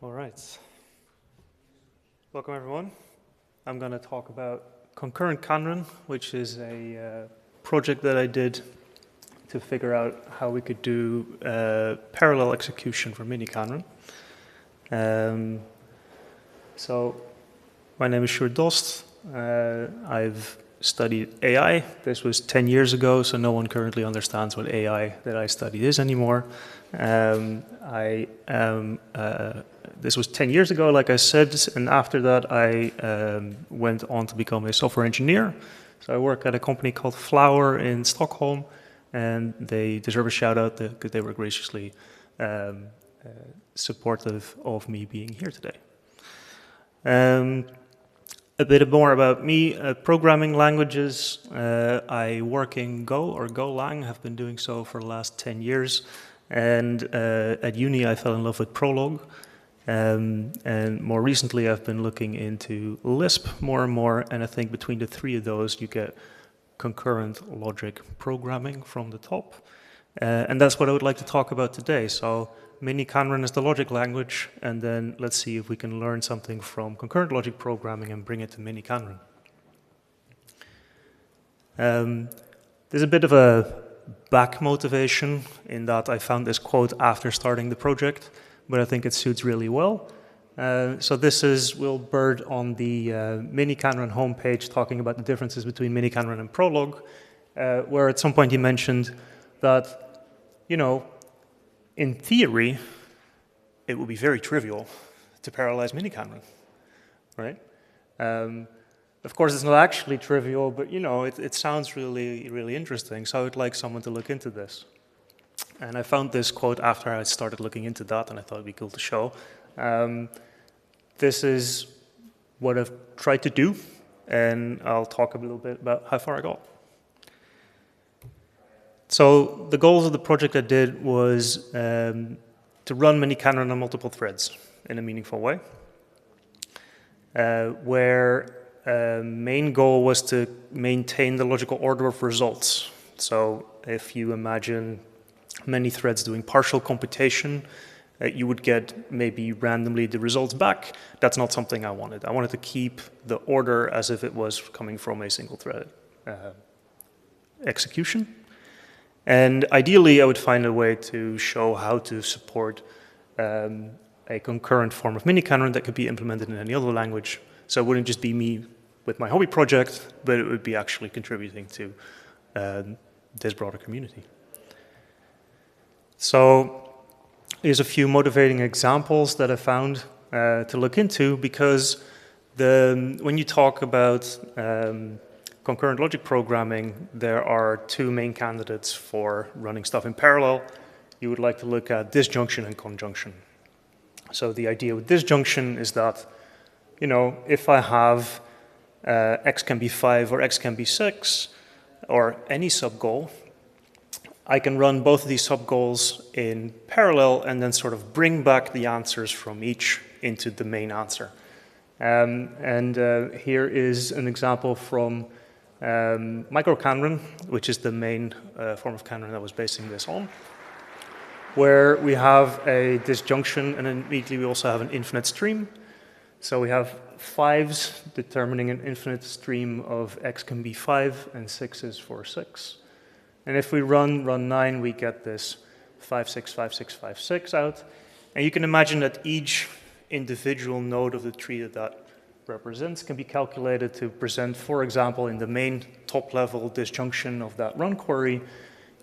All right. Welcome, everyone. I'm going to talk about concurrentKanren, which is a project that I did to figure out how we could do parallel execution for miniKanren. So my name is Sjoerd Dost. I've studied AI. This was 10 years ago, so no one currently understands what AI that I studied is anymore. This was 10 years ago, like I said, and after that I went on to become a software engineer. So I work at a company called Flower in Stockholm, and they deserve a shout out because they were graciously supportive of me being here today. A bit more about me, programming languages. I work in Go or Golang, have been doing so for the last 10 years. And at uni I fell in love with Prolog. And more recently I've been looking into Lisp more and more, and I think between the three of those you get concurrent logic programming from the top. And that's what I would like to talk about today. So miniKanren is the logic language, and then let's see if we can learn something from concurrent logic programming and bring it to miniKanren. There's a bit of a back motivation in that I found this quote after starting the project, but I think it suits really well. So this is Will Bird on the miniKanren homepage talking about the differences between miniKanren and Prolog, where at some point he mentioned that, you know, in theory, it would be very trivial to parallelize miniKanren, right? Of course, it's not actually trivial, but you know, it sounds really, really interesting. So I would like someone to look into this. And I found this quote after I started looking into that, and I thought it'd be cool to show. This is what I've tried to do, and I'll talk a little bit about how far I got. So the goals of the project I did was to run miniKanren on multiple threads in a meaningful way, where main goal was to maintain the logical order of results. So if you imagine many threads doing partial computation, you would get maybe randomly the results back. That's not something I wanted. I wanted to keep the order as if it was coming from a single thread execution. And ideally, I would find a way to show how to support a concurrent form of miniKanren that could be implemented in any other language. So it wouldn't just be me with my hobby project, but it would be actually contributing to this broader community. So here's a few motivating examples that I found to look into, because when you talk about concurrent logic programming, there are two main candidates for running stuff in parallel. You would like to look at disjunction and conjunction. So the idea with disjunction is that, you know, if I have x can be 5 or x can be 6, or any sub-goal, I can run both of these sub-goals in parallel and then sort of bring back the answers from each into the main answer. Here is an example from microKanren, which is the main form of Kanren that was basing this on, where we have a disjunction, and then immediately we also have an infinite stream. So we have 5s determining an infinite stream of x can be 5 and 6s for 6. And if we run 9, we get this 5, 6, 5, 6, 5, 6 out. And you can imagine that each individual node of the tree that represents can be calculated to present, for example, in the main top-level disjunction of that run query,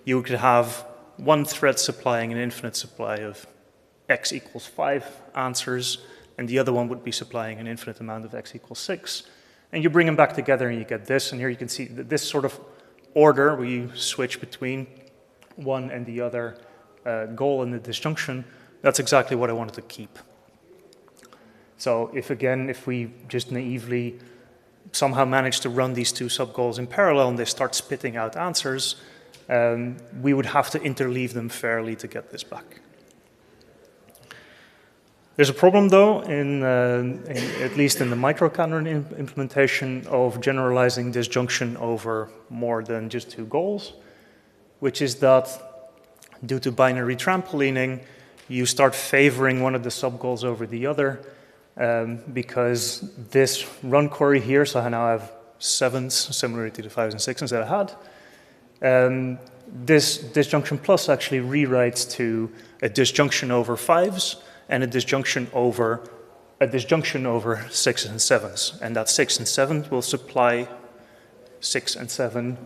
you could have one thread supplying an infinite supply of x equals 5 answers, and the other one would be supplying an infinite amount of x equals 6. And you bring them back together and you get this, and here you can see that this sort of order where you switch between one and the other goal in the disjunction, that's exactly what I wanted to keep. So if we just naively somehow manage to run these two sub-goals in parallel and they start spitting out answers, we would have to interleave them fairly to get this back. There's a problem, though, at least in the microKanren implementation, of generalizing disjunction over more than just two goals, which is that due to binary trampolining, you start favoring one of the sub-goals over the other, because this run query here, so I now have 7s, similar to the 5s and 6s that I had. This disjunction plus actually rewrites to a disjunction over 5s and a disjunction over 6s and 7s. And that 6 and 7 will supply 6 and 7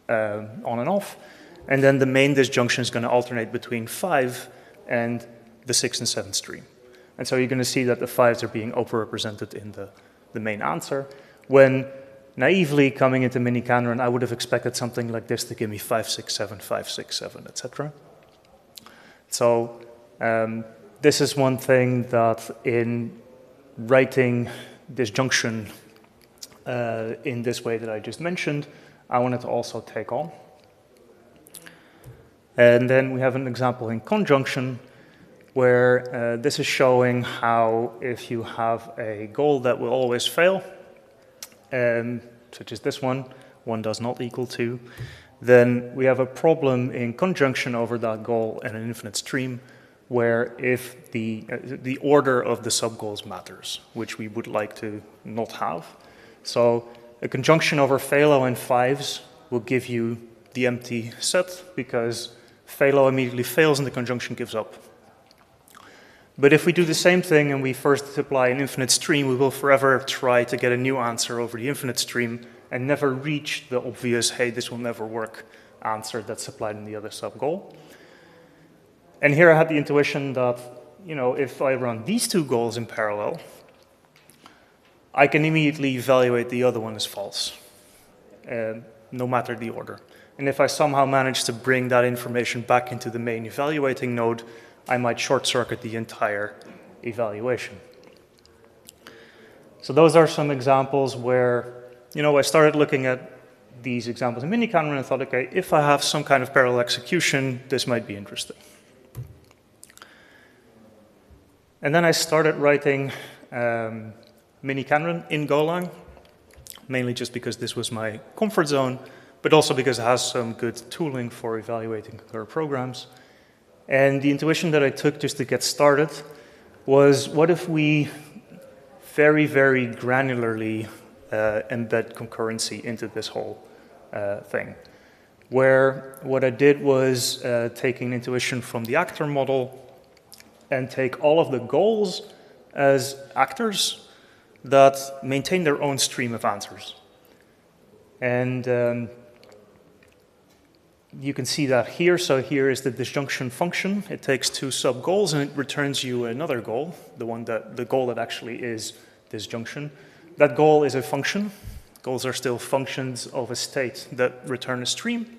on and off. And then the main disjunction is going to alternate between 5 and the 6 and 7 stream. And so you're going to see that the 5s are being overrepresented in the main answer, when naively coming into miniKanren, I would have expected something like this to give me 5, 6, 7, 5, 6, 7, etc. So this is one thing that in writing disjunction in this way that I just mentioned, I wanted to also take on. And then we have an example in conjunction where this is showing how if you have a goal that will always fail, such as this one does not equal 2, then we have a problem in conjunction over that goal and an infinite stream, where if the order of the sub-goals matters, which we would like to not have. So a conjunction over Phalo and 5s will give you the empty set, because Phalo immediately fails and the conjunction gives up. But if we do the same thing and we first apply an infinite stream, we will forever try to get a new answer over the infinite stream and never reach the obvious, hey, this will never work answer that's supplied in the other sub-goal. And here I had the intuition that, if I run these two goals in parallel, I can immediately evaluate the other one as false, no matter the order. And if I somehow manage to bring that information back into the main evaluating node, I might short-circuit the entire evaluation. So those are some examples where, I started looking at these examples in miniKanren and thought, okay, if I have some kind of parallel execution, this might be interesting. And then I started writing miniKanren in Golang, mainly just because this was my comfort zone, but also because it has some good tooling for evaluating concurrent programs. And the intuition that I took just to get started was, what if we very, very granularly embed concurrency into this whole thing? Where what I did was taking intuition from the actor model and take all of the goals as actors that maintain their own stream of answers. And you can see that here. So here is the disjunction function. It takes two sub-goals and it returns you another goal, the goal that actually is disjunction. That goal is a function. Goals are still functions of a state that return a stream.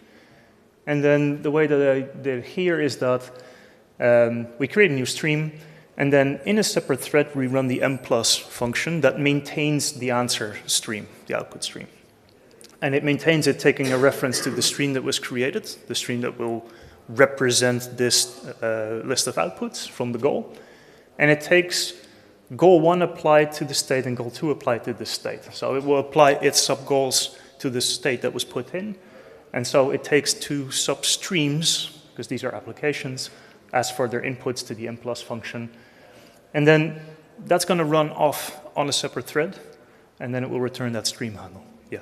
And then the way that I did here is that we create a new stream, and then in a separate thread we run the m+ function that maintains the answer stream, the output stream. And it maintains it taking a reference to the stream that was created, the stream that will represent this list of outputs from the goal. And it takes goal 1 applied to the state and goal 2 applied to the state. So it will apply its sub-goals to the state that was put in. And so it takes two sub-streams, because these are applications, as for their inputs to the m+ function. And then that's going to run off on a separate thread, and then it will return that stream handle. Yeah.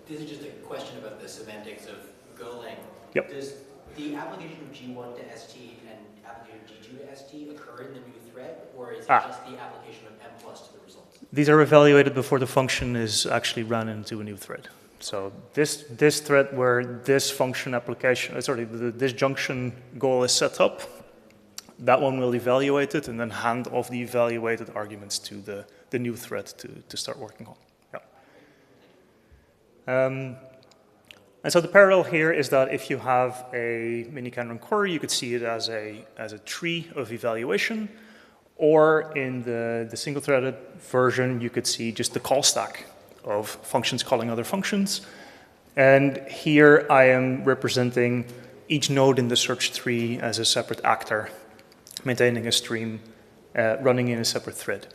This is just a question about the semantics of Golang. Yep. Does the application of G1 to ST and application of G2 to ST occur in the new thread, or is it just the application of m+ to the results? These are evaluated before the function is actually run into a new thread. So this thread where this function application, the disjunction goal is set up, that one will evaluate it and then hand off the evaluated arguments to the new thread to start working on. Yeah. And so the parallel here is that if you have a miniKanren query, you could see it as a tree of evaluation, or in the single-threaded version, you could see just the call stack of functions calling other functions. And here I am representing each node in the search tree as a separate actor, maintaining a stream, running in a separate thread.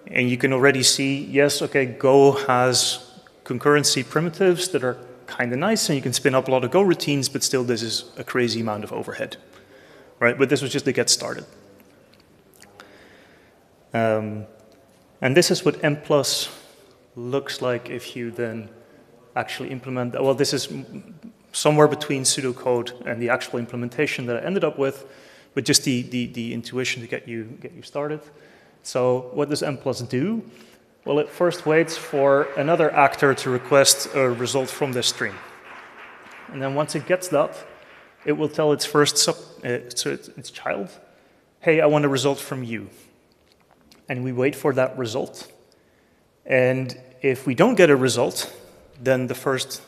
And you can already see, yes, okay, Go has concurrency primitives that are kind of nice, and you can spin up a lot of Go routines, but still this is a crazy amount of overhead, right? But this was just to get started. And this is what M+ looks like if you then actually implement that. Well, this is somewhere between pseudocode and the actual implementation that I ended up with, but just the intuition to get you started. So what does M+ do? Well, it first waits for another actor to request a result from this stream. And then once it gets that, it will tell its its child, hey, I want a result from you. And we wait for that result. And if we don't get a result, then the first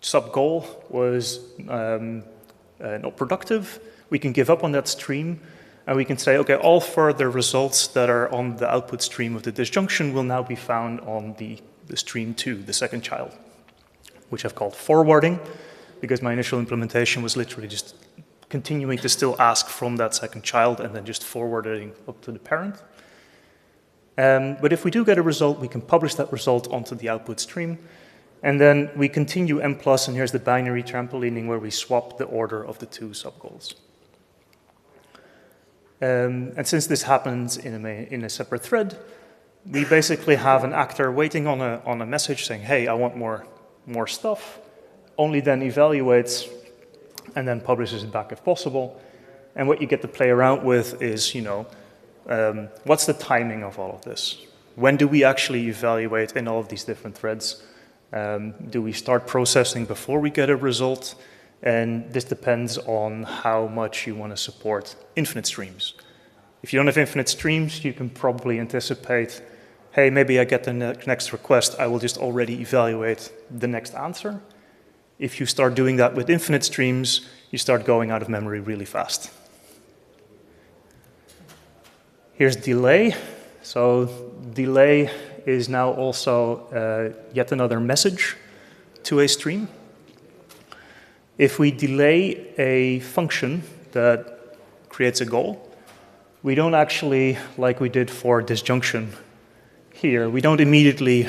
sub-goal was not productive. We can give up on that stream, and we can say, okay, all further results that are on the output stream of the disjunction will now be found on the stream 2, the second child, which I've called forwarding, because my initial implementation was literally just continuing to still ask from that second child and then just forwarding up to the parent. But if we do get a result, we can publish that result onto the output stream, and then we continue M+, and here's the binary trampolining where we swap the order of the two sub-goals. And since this happens in a separate thread, we basically have an actor waiting on a message saying, hey, I want more stuff, only then evaluates and then publishes it back if possible. And what you get to play around with is, what's the timing of all of this? When do we actually evaluate in all of these different threads? Do we start processing before we get a result? And this depends on how much you want to support infinite streams. If you don't have infinite streams, you can probably anticipate, hey, maybe I get the next request, I will just already evaluate the next answer. If you start doing that with infinite streams, you start going out of memory really fast. Here's delay. So delay is now also yet another message to a stream. If we delay a function that creates a goal, we don't actually, like we did for disjunction here, we don't immediately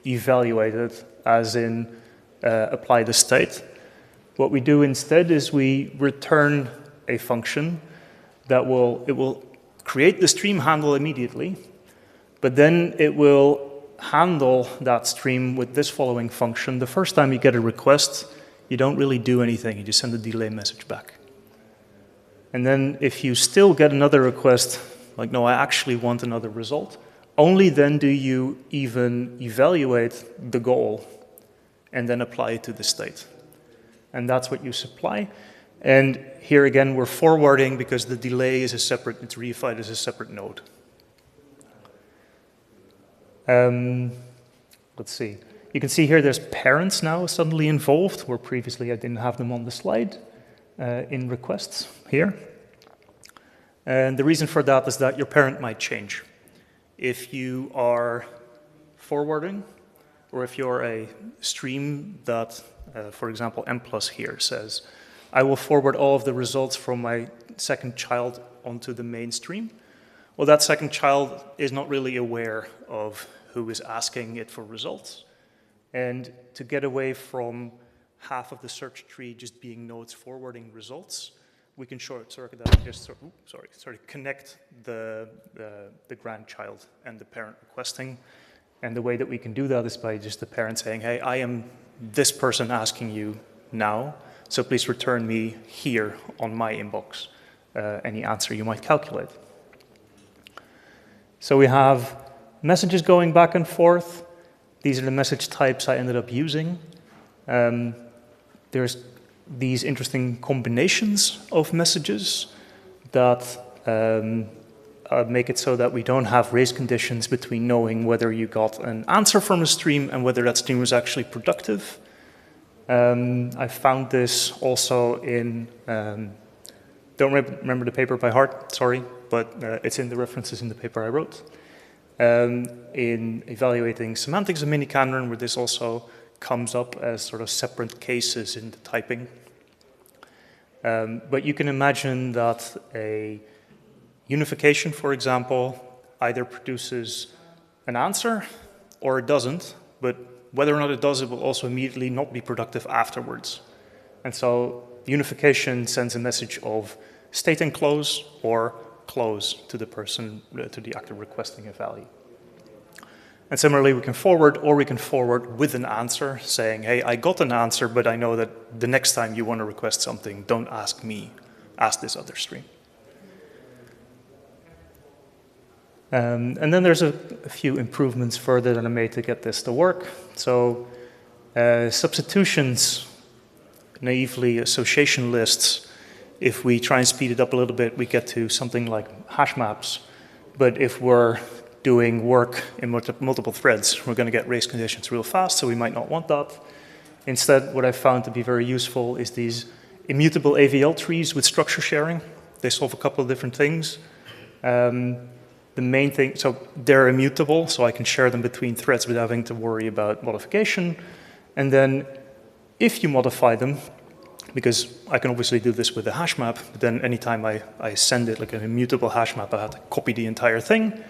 evaluate it as in apply the state. What we do instead is we return a function that will create the stream handle immediately, but then it will handle that stream with this following function. The first time you get a request, you don't really do anything, you just send a delay message back. And then if you still get another request, like, no, I actually want another result, only then do you even evaluate the goal and then apply it to the state. And that's what you supply. And here again, we're forwarding because the delay is it's reified as a separate node. Let's see. You can see here there's parents now suddenly involved, where previously I didn't have them on the slide in requests here. And the reason for that is that your parent might change. If you are forwarding, or if you're a stream that, for example, M+ here says, I will forward all of the results from my second child onto the main stream. Well, that second child is not really aware of who is asking it for results. And to get away from half of the search tree just being nodes forwarding results, we can short circuit that and just connect the grandchild and the parent requesting. And the way that we can do that is by just the parent saying, hey, I am this person asking you now, so please return me here on my inbox any answer you might calculate. So we have messages going back and forth. These are the message types I ended up using. There's these interesting combinations of messages that make it so that we don't have race conditions between knowing whether you got an answer from a stream and whether that stream was actually productive. I found this also in, don't remember the paper by heart, sorry, but it's in the references in the paper I wrote. In evaluating semantics of miniKanren, where this also comes up as sort of separate cases in the typing. But you can imagine that a unification, for example, either produces an answer or it doesn't, but whether or not it does, it will also immediately not be productive afterwards. And so unification sends a message of state and close or close to the person, to the actor requesting a value. And similarly, we can forward, or we can forward with an answer saying, hey, I got an answer, but I know that the next time you want to request something, don't ask me, ask this other stream. And then there's a few improvements further that I made to get this to work. So substitutions, naively association lists, if we try and speed it up a little bit, we get to something like hash maps. But if we're doing work in multiple threads, we're going to get race conditions real fast, so we might not want that. Instead, what I found to be very useful is these immutable AVL trees with structure sharing. They solve a couple of different things. The main thing, so they're immutable, so I can share them between threads without having to worry about modification. And then if you modify them, because I can obviously do this with a hash map, but then anytime I send it like an immutable hash map, I have to copy the entire thing.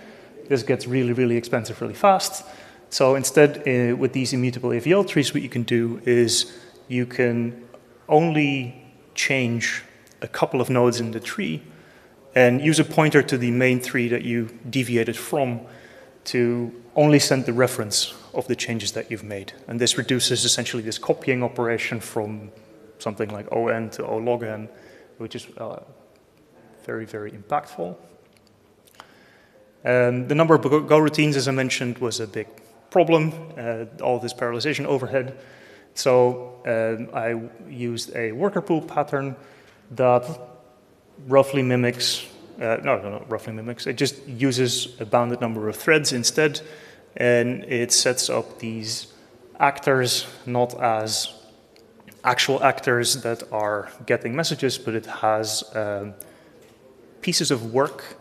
This gets really, really expensive really fast. So instead, with these immutable AVL trees, what you can do is you can only change a couple of nodes in the tree and use a pointer to the main tree that you deviated from to only send the reference of the changes that you've made. And this reduces essentially this copying operation from something like ON to O log n, which is very, very impactful. The number of Go routines, as I mentioned, was a big problem, all this parallelization overhead. So I used a worker pool pattern that roughly mimics, not roughly mimics, it just uses a bounded number of threads instead, and it sets up these actors not as actual actors that are getting messages, but it has pieces of work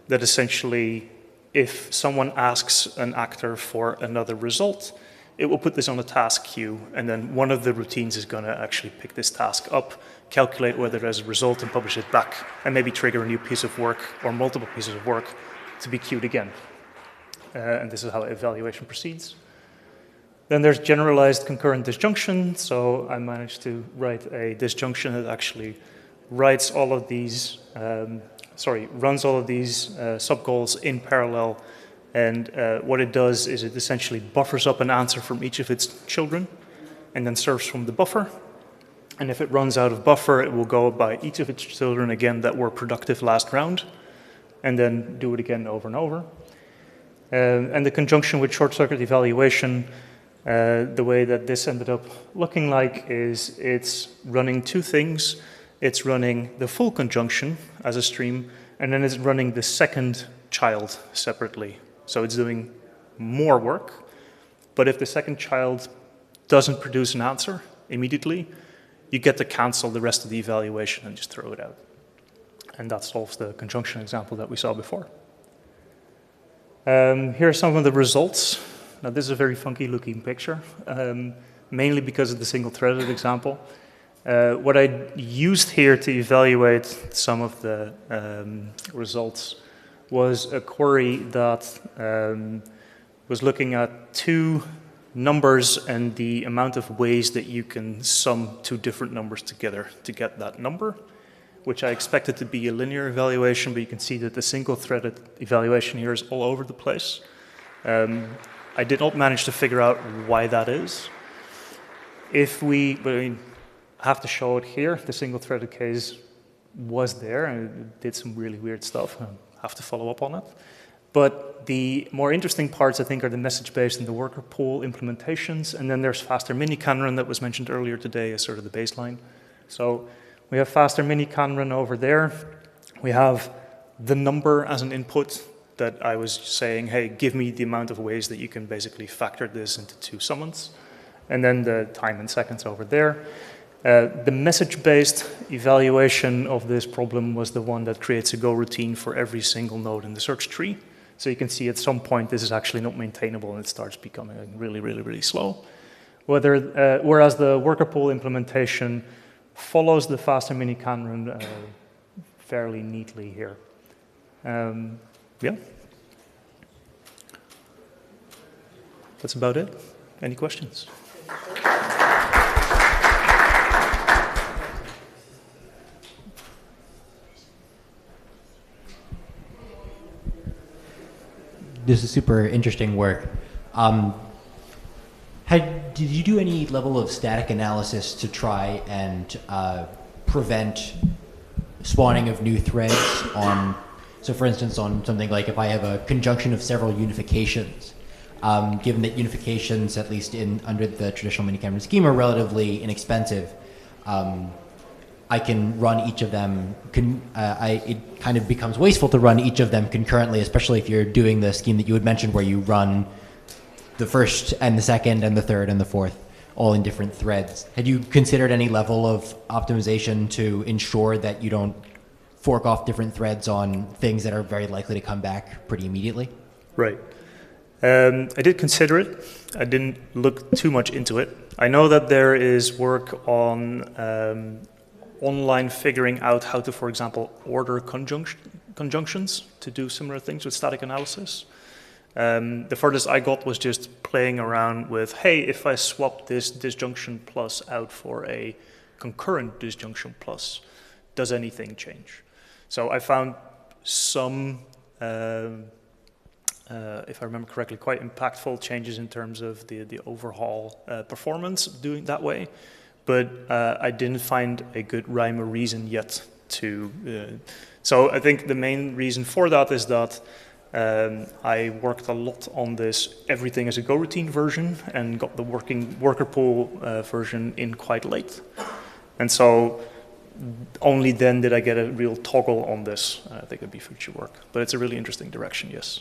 that essentially, if someone asks an actor for another result, it will put this on a task queue, and then one of the routines is going to actually pick this task up, calculate whether there's a result, and publish it back, and maybe trigger a new piece of work or multiple pieces of work to be queued again. And this is how evaluation proceeds. Then there's generalized concurrent disjunction. So I managed to write a disjunction that actually writes all of these, runs all of these sub-goals in parallel. And what it does is it essentially buffers up an answer from each of its children and then serves from the buffer. And if it runs out of buffer, it will go by each of its children again that were productive last round, and then do it again over and over. And the conjunction with short-circuit evaluation, the way that this ended up looking like is it's running two things. It's running the full conjunction as a stream, and then it's running the second child separately. So it's doing more work, but if the second child doesn't produce an answer immediately, you get to cancel the rest of the evaluation and just throw it out. And that solves the conjunction example that we saw before. Here are some of the results. Now, this is a very funky looking picture, mainly because of the single-threaded example. What I used here to evaluate some of the results was a query that was looking at two numbers and the amount of ways that you can sum two different numbers together to get that number, which I expected to be a linear evaluation, but you can see that the single-threaded evaluation here is all over the place. I did not manage to figure out why that is. I have to show it here. The single-threaded case was there and it did some really weird stuff. I have to follow up on it. But the more interesting parts, I think, are the message-based and the worker pool implementations. And then there's faster miniKanren that was mentioned earlier today as sort of the baseline. So we have faster miniKanren over there. We have the number as an input that I was saying, hey, give me the amount of ways that you can basically factor this into two summons. And then the time in seconds over there. The message-based evaluation of this problem was the one that creates a Go routine for every single node in the search tree. So you can see at some point this is actually not maintainable and it starts becoming really, really, really slow. Whereas the worker pool implementation follows the faster miniKanren fairly neatly here. Yeah. That's about it. Any questions? This is super interesting work. Did you do any level of static analysis to try and prevent spawning of new threads on, so for instance, on something like if I have a conjunction of several unifications, given that unifications, at least under the traditional miniKanren scheme, are relatively inexpensive, I can run each of them, it kind of becomes wasteful to run each of them concurrently, especially if you're doing the scheme that you had mentioned where you run the first and the second and the third and the fourth all in different threads. Had you considered any level of optimization to ensure that you don't fork off different threads on things that are very likely to come back pretty immediately? Right. I did consider it. I didn't look too much into it. I know that there is work on online figuring out how to, for example, order conjunctions to do similar things with static analysis. The furthest I got was just playing around with, hey, if I swap this disjunction plus out for a concurrent disjunction plus, does anything change? So I found some, if I remember correctly, quite impactful changes in terms of the overall performance doing that way. But I didn't find a good rhyme or reason yet to. So I think the main reason for that is that I worked a lot on this everything as a go routine version and got the worker pool version in quite late. And so only then did I get a real toggle on this. I think it'd be future work. But it's a really interesting direction, yes.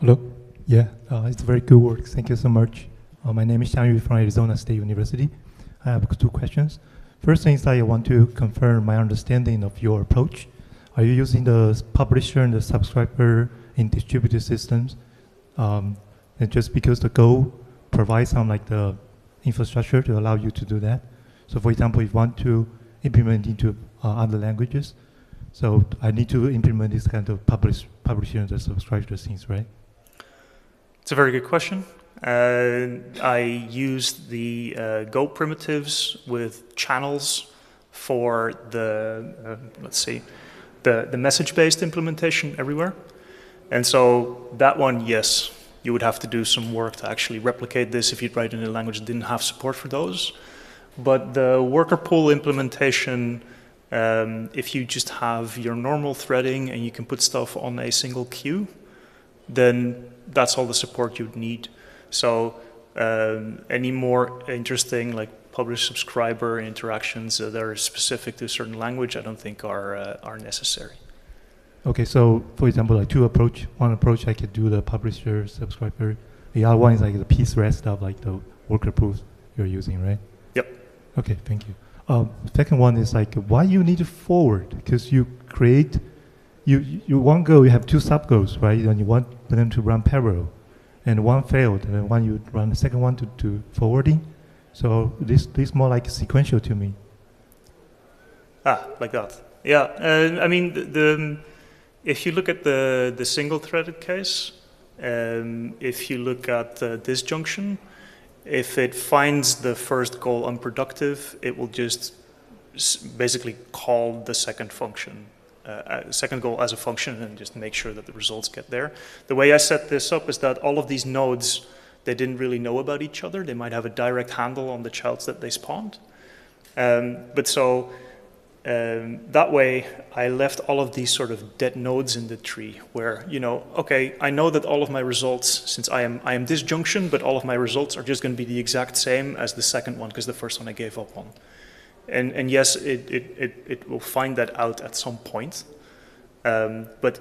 Hello. Yeah, it's very good work. Thank you so much. My name is Xiang Yu from Arizona State University. I have 2 questions. First thing is I want to confirm my understanding of your approach. Are you using the publisher and the subscriber in distributed systems? And just because the Go provides some like the infrastructure to allow you to do that. So for example, if you want to implement into other languages, so I need to implement this kind of publisher and the subscriber things, right? It's a very good question. I used the Go primitives with channels for the, let's see, the message-based implementation everywhere. And so that one, yes, you would have to do some work to actually replicate this if you'd write in a language that didn't have support for those. But the worker pool implementation, if you just have your normal threading and you can put stuff on a single queue, then that's all the support you'd need. So any more interesting like publish-subscriber interactions that are specific to a certain language, I don't think are necessary. Okay, so for example, like one approach I could do the publisher, subscriber. The other one is like the p-thread stuff, like the worker pools you're using, right? Yep. Okay, thank you. Second one is like why you need to forward, because you create, you one go, you have 2 sub-goals, right? And you want them to run parallel. And one failed, and then one you run the second one to forwarding. So this more like sequential to me. Like that. Yeah, I mean, if you look at the single-threaded case, if you look at this junction, if it finds the first goal unproductive, it will just basically call the second function, second goal as a function and just make sure that the results get there. The way I set this up is that all of these nodes, they didn't really know about each other. They might have a direct handle on the childs that they spawned. But so that way I left all of these sort of dead nodes in the tree where, you know, okay, I know that all of my results, since I am this junction, but all of my results are just going to be the exact same as the second one because the first one I gave up on. And yes, it will find that out at some point. But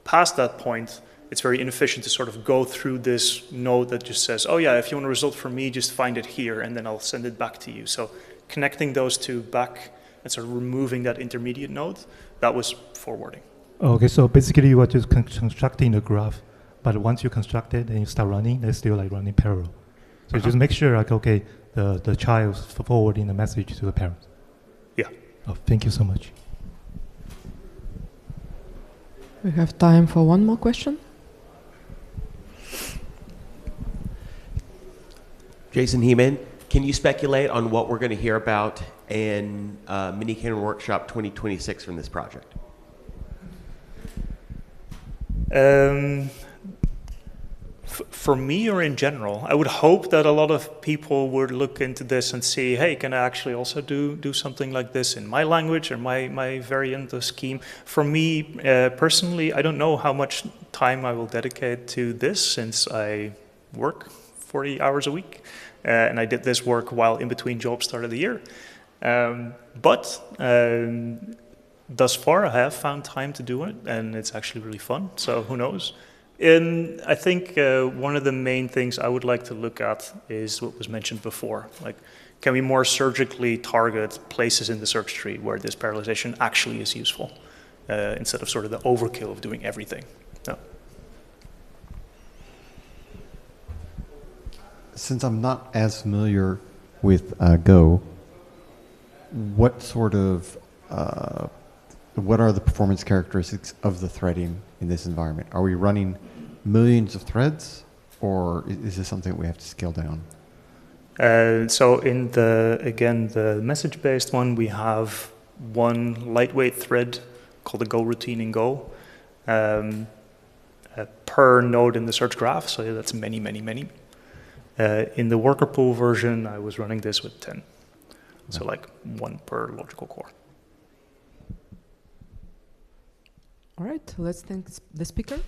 past that point, it's very inefficient to sort of go through this node that just says, oh yeah, if you want a result from me, just find it here, and then I'll send it back to you. So connecting those two back and sort of removing that intermediate node, that was forwarding. Okay, so basically you are just constructing the graph, but once you construct it and you start running, they're still like running parallel. So just make sure like, okay, the child's forwarding the message to the parents. Yeah. Oh, thank you so much. We have time for one more question. Jason Heeman, can you speculate on what we're going to hear about in miniKanren Workshop 2026 from this project? For me or in general, I would hope that a lot of people would look into this and see, hey, can I actually also do something like this in my language or my variant of scheme? For me, personally, I don't know how much time I will dedicate to this since I work 40 hours a week. And I did this work while in between jobs start of the year. But thus far, I have found time to do it, and it's actually really fun, so who knows? And I think one of the main things I would like to look at is what was mentioned before. Like, can we more surgically target places in the search tree where this parallelization actually is useful, instead of sort of the overkill of doing everything? No. Since I'm not as familiar with Go, what sort of what are the performance characteristics of the threading in this environment? Are we running millions of threads, or is this something that we have to scale down? So in the message-based one, we have one lightweight thread called a Go routine in Go per node in the search graph. So that's many, many, many. In the worker pool version, I was running this with 10. So like one per logical core. All right, let's thank the speaker.